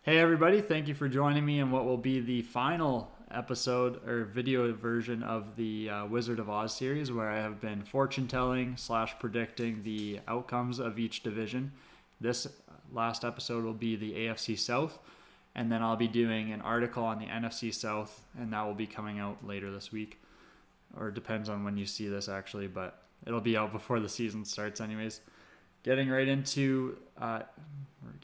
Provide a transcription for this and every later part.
Hey everybody, thank you for joining me in what will be the final episode or video version of the Wizard of Oz series, where I have been fortune telling / predicting the outcomes of each division. This last episode will be the AFC South, and then I'll be doing an article on the NFC South, and that will be coming out later this week, or it depends on when you see this actually, but it'll be out before the season starts anyways. Getting right into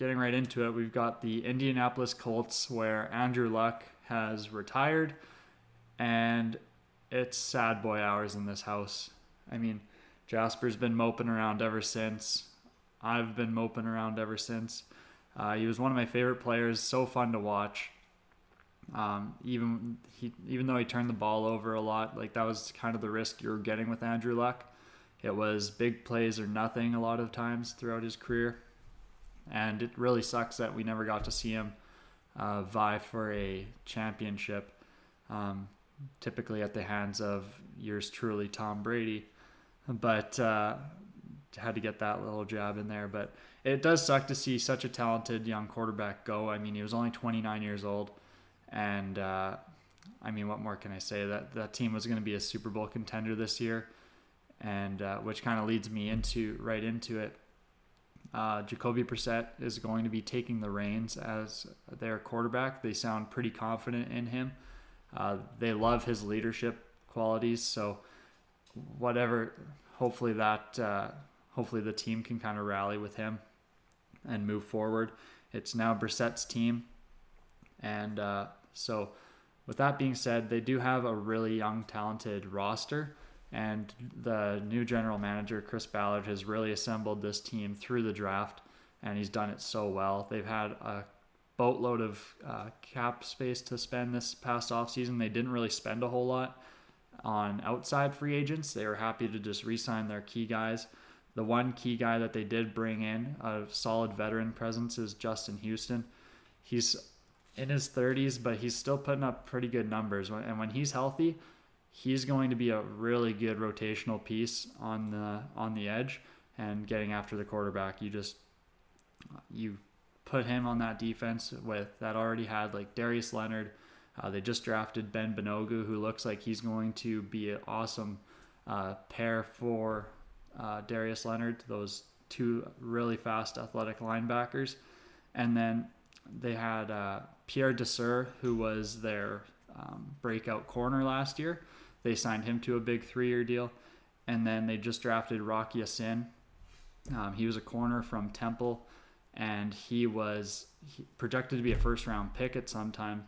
it, we've got the Indianapolis Colts, where Andrew Luck has retired, and it's sad boy hours in this house. I mean, Jasper's been moping around ever since. I've been moping around ever since. He was one of my favorite players, so fun to watch. Even though he turned the ball over a lot, like that was kind of the risk you were getting with Andrew Luck. It was big plays or nothing a lot of times throughout his career. And it really sucks that we never got to see him vie for a championship, typically at the hands of yours truly, Tom Brady. But had to get that little jab in there. But it does suck to see such a talented young quarterback go. I mean, he was only 29 years old. And, I mean, what more can I say? That team was going to be a Super Bowl contender this year. And which kind of leads me right into it. Jacoby Brissett is going to be taking the reins as their quarterback. They sound pretty confident in him. They love his leadership qualities. So hopefully the team can kind of rally with him and move forward. It's now Brissett's team. And so with that being said, they do have a really young, talented roster. And the new general manager, Chris Ballard, has really assembled this team through the draft, and he's done it so well. They've had a boatload of cap space to spend this past offseason. They didn't really spend a whole lot on outside free agents. They were happy to just re-sign their key guys. The one key guy that they did bring in, a solid veteran presence, is Justin Houston. He's in his 30s, but he's still putting up pretty good numbers. And when he's healthy, he's going to be a really good rotational piece on the edge and getting after the quarterback. You put him on that defense that already had like Darius Leonard. They just drafted Ben Benogu, who looks like he's going to be an awesome pair for Darius Leonard, those two really fast athletic linebackers. And then they had Pierre Desir, who was their breakout corner last year. They signed him to a big 3-year deal. And then they just drafted Rocky Sin. He was a corner from Temple, and he was projected to be a first-round pick at some time,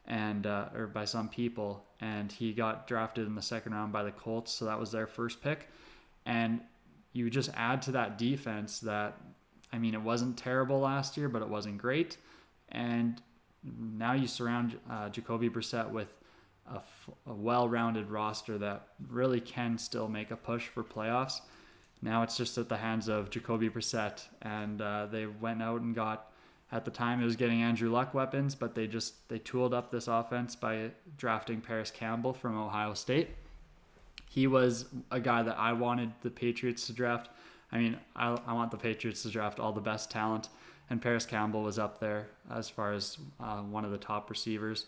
and or by some people. And he got drafted in the second round by the Colts, so that was their first pick. And you just add to that defense that, I mean, it wasn't terrible last year, but it wasn't great. And now you surround Jacoby Brissett with a well-rounded roster that really can still make a push for playoffs. Now it's just at the hands of Jacoby Brissett, and they went out and got, at the time it was getting Andrew Luck weapons, but they tooled up this offense by drafting Paris Campbell from Ohio State. He was a guy that I wanted the Patriots to draft. I mean, I want the Patriots to draft all the best talent, and Paris Campbell was up there as far as one of the top receivers.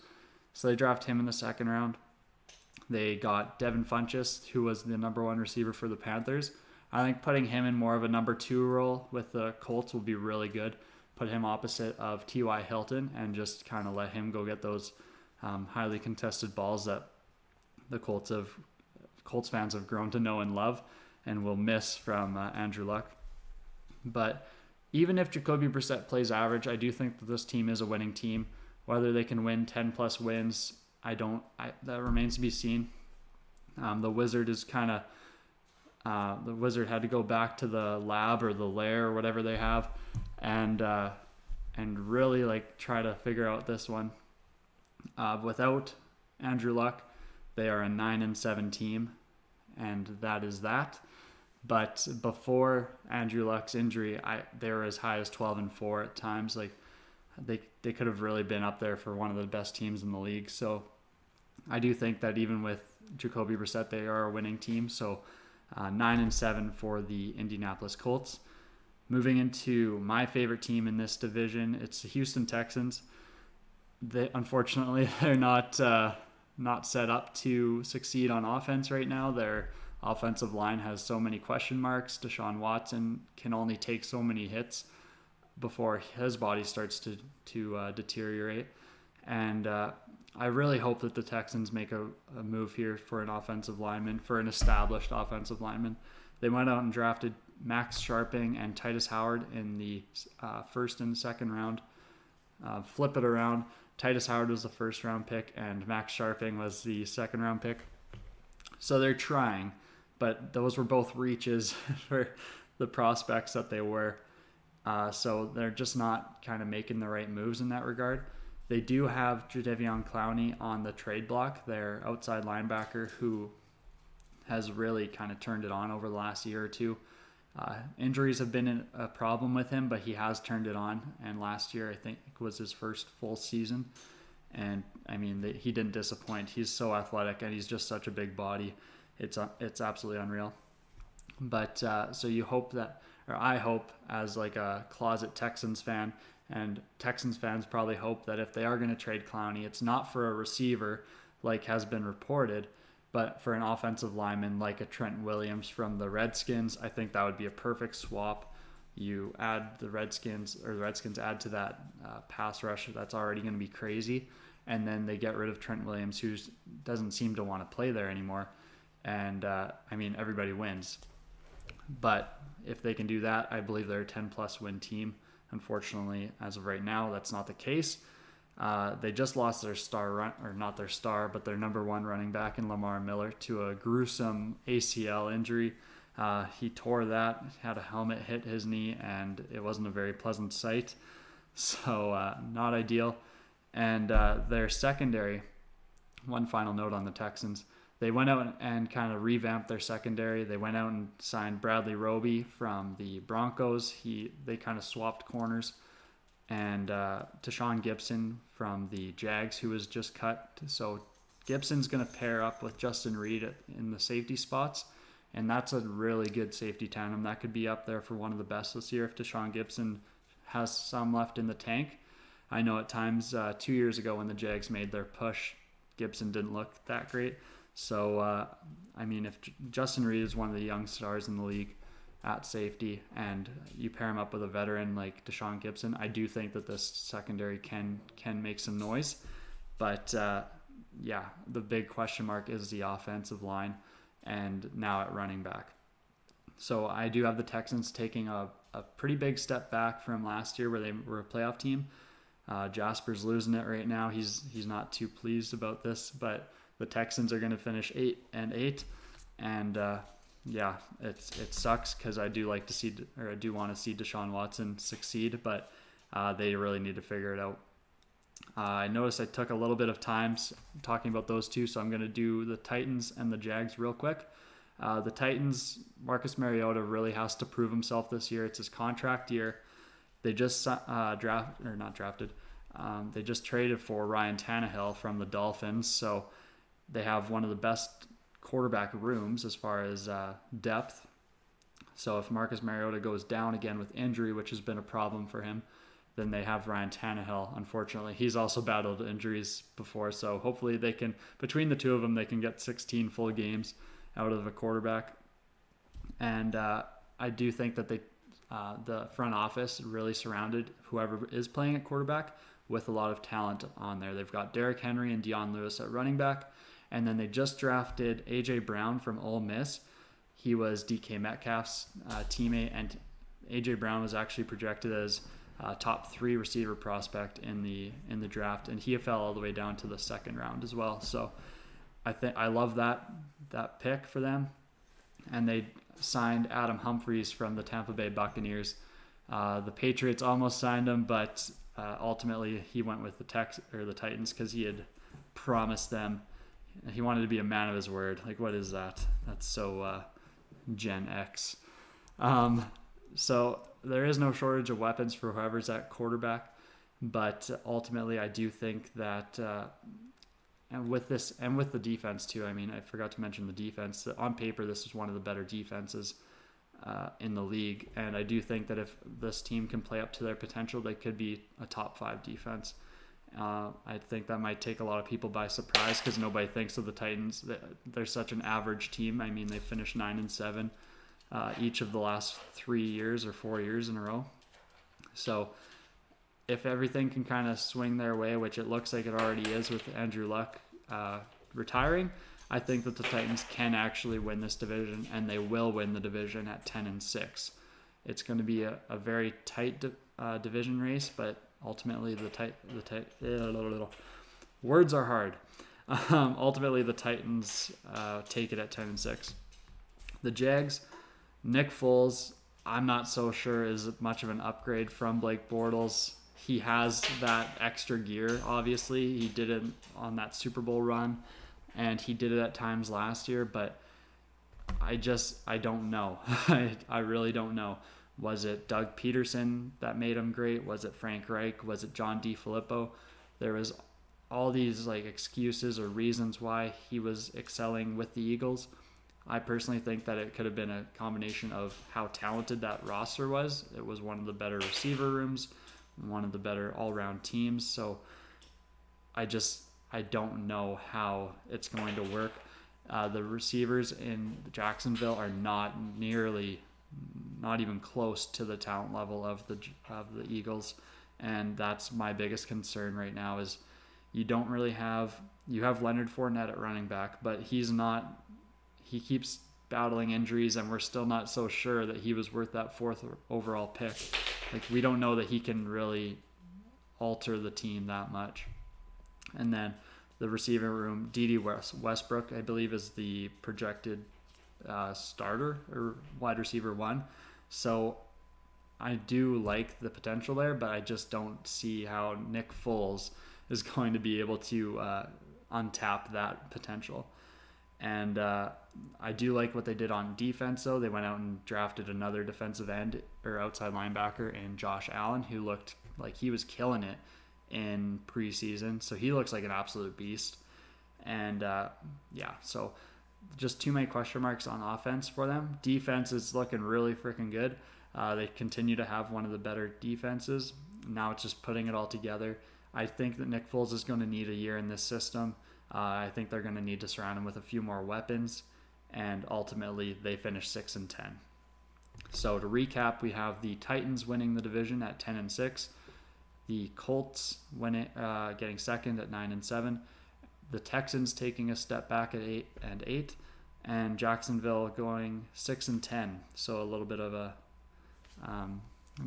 So they draft him in the second round. They got Devin Funchess, who was the number 1 receiver for the Panthers. I think putting him in more of a number 2 role with the Colts will be really good. Put him opposite of T.Y. Hilton and just kind of let him go get those highly contested balls that the Colts fans have grown to know and love and will miss from Andrew Luck. But even if Jacoby Brissett plays average, I do think that this team is a winning team. Whether they can win 10 plus wins, that remains to be seen. The Wizard had to go back to the lab or the lair or whatever they have, and really like try to figure out this one. Without Andrew Luck, they are a 9-7 team, and that is that. But before Andrew Luck's injury, they were as high as 12-4 at times. Like they could have really been up there for one of the best teams in the league. So I do think that even with Jacoby Brissett, they are a winning team. So 9-7 for the Indianapolis Colts. Moving into my favorite team in this division, it's the Houston Texans. Unfortunately, they're not set up to succeed on offense right now. Their offensive line has so many question marks. Deshaun Watson can only take so many hits before his body starts to deteriorate. And I really hope that the Texans make a move here for an offensive lineman, for an established offensive lineman. They went out and drafted Max Sharping and Titus Howard in the first and second round. Flip it around. Titus Howard was the first round pick and Max Sharping was the second round pick. So they're trying, but those were both reaches for the prospects that they were. So they're just not kind of making the right moves in that regard. They do have Jadeveon Clowney on the trade block, their outside linebacker, who has really kind of turned it on over the last year or two. Injuries have been a problem with him, but he has turned it on. And last year, I think, was his first full season. And, I mean, he didn't disappoint. He's so athletic, and he's just such a big body. It's absolutely unreal. But so you hope that, or I hope, as like a closet Texans fan, and Texans fans probably hope that if they are going to trade Clowney, it's not for a receiver like has been reported, but for an offensive lineman like a Trent Williams from the Redskins. I think that would be a perfect swap. You add the Redskins add to that pass rush that's already going to be crazy, and then they get rid of Trent Williams, who doesn't seem to want to play there anymore. And, I mean, everybody wins. But if they can do that, I believe they're a 10-plus win team. Unfortunately, as of right now, that's not the case. They just lost their their number one running back in Lamar Miller to a gruesome ACL injury. He tore that, had a helmet hit his knee, and it wasn't a very pleasant sight. So not ideal. And their secondary, one final note on the Texans, they went out and kind of revamped their secondary. They went out and signed Bradley Roby from the Broncos. They kind of swapped corners. And Tashawn Gibson from the Jags, who was just cut. So Gibson's going to pair up with Justin Reed in the safety spots. And that's a really good safety tandem. That could be up there for one of the best this year if Tashawn Gibson has some left in the tank. I know at times 2 years ago when the Jags made their push, Gibson didn't look that great. So, I mean, if Justin Reed is one of the young stars in the league at safety and you pair him up with a veteran like Deshaun Gibson, I do think that this secondary can make some noise. But, yeah, the big question mark is the offensive line and now at running back. So I do have the Texans taking a pretty big step back from last year where they were a playoff team. Jasper's losing it right now. He's not too pleased about this, but the Texans are going to finish 8-8, and yeah, it sucks because I do want to see Deshaun Watson succeed, but they really need to figure it out. I noticed I took a little bit of time talking about those two, so I'm going to do the Titans and the Jags real quick. The Titans, Marcus Mariota really has to prove himself this year. It's his contract year. They just they just traded for Ryan Tannehill from the Dolphins, so they have one of the best quarterback rooms as far as depth. So if Marcus Mariota goes down again with injury, which has been a problem for him, then they have Ryan Tannehill. Unfortunately, he's also battled injuries before, so hopefully they can, between the two of them, they can get 16 full games out of a quarterback. And I do think that the front office really surrounded whoever is playing at quarterback with a lot of talent on there. They've got Derrick Henry and Dion Lewis at running back, and then they just drafted A.J. Brown from Ole Miss. He was DK Metcalf's teammate, and A.J. Brown was actually projected as top 3 receiver prospect in the draft, and he fell all the way down to the second round as well. So I love that pick for them. And they signed Adam Humphries from the Tampa Bay Buccaneers. The Patriots almost signed him, but ultimately he went with the Titans because he had promised them. He wanted to be a man of his word. Like, what is that? That's so Gen X. So there is no shortage of weapons for whoever's at quarterback, but ultimately I do think that and with the defense too. I mean, I forgot to mention the defense. On paper, this is one of the better defenses in the league. And I do think that if this team can play up to their potential, they could be a top 5 defense. I think that might take a lot of people by surprise because nobody thinks of the Titans. They're such an average team. I mean, they finished 9-7 each of the last 3 years or 4 years in a row. So if everything can kind of swing their way, which it looks like it already is with Andrew Luck retiring, I think that the Titans can actually win this division, and they will win the division at 10-6. It's going to be a very tight division race, but ultimately words are hard. Ultimately, the Titans take it at 10-6. The Jags, Nick Foles, I'm not so sure is much of an upgrade from Blake Bortles. He has that extra gear, obviously. He did it on that Super Bowl run, and he did it at times last year, but I don't know. I really don't know. Was it Doug Peterson that made him great? Was it Frank Reich? Was it John DeFilippo? There was all these like excuses or reasons why he was excelling with the Eagles. I personally think that it could have been a combination of how talented that roster was. It was one of the better receiver rooms, one of the better all-round teams. So I don't know how it's going to work. The receivers in Jacksonville are not even close to the talent level of the Eagles, and that's my biggest concern right now. Is you have Leonard Fournette at running back, but he keeps battling injuries, and we're still not so sure that he was worth that 4th overall pick. Like, we don't know that he can really alter the team that much. And then the receiver room, D.D. Westbrook, I believe, is the projected starter or wide receiver 1. So I do like the potential there, but I just don't see how Nick Foles is going to be able to untap that potential. And I do like what they did on defense, though. They went out and drafted another defensive end or outside linebacker in Josh Allen, who looked like he was killing it in preseason. So he looks like an absolute beast. And so just too many question marks on offense for them. Defense is looking really freaking good. They continue to have one of the better defenses. Now it's just putting it all together. I think that Nick Foles is going to need a year in this system. I think they're going to need to surround him with a few more weapons, and ultimately they finish 6-10. So to recap, we have the Titans winning the division at 10-6, the Colts getting second at 9-7, the Texans taking a step back at 8-8, and Jacksonville going 6-10. So a little bit of a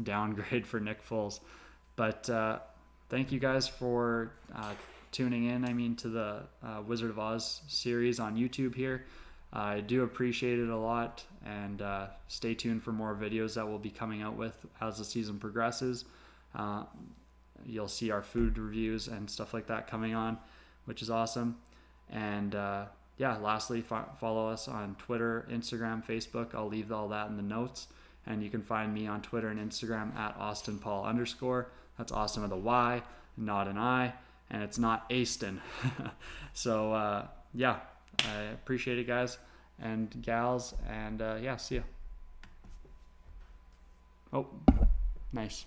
downgrade for Nick Foles. But thank you guys for tuning in, to the Wizard of Oz series on YouTube here. I do appreciate it a lot, and stay tuned for more videos that we'll be coming out with as the season progresses. You'll see our food reviews and stuff like that coming on, which is awesome. And lastly, follow us on Twitter, Instagram, Facebook. I'll leave all that in the notes. And you can find me on Twitter and Instagram at AustinPaul_. That's Austin with a Y, not an I. And it's not Aston. So, I appreciate it, guys and gals. And, see ya. Oh, nice.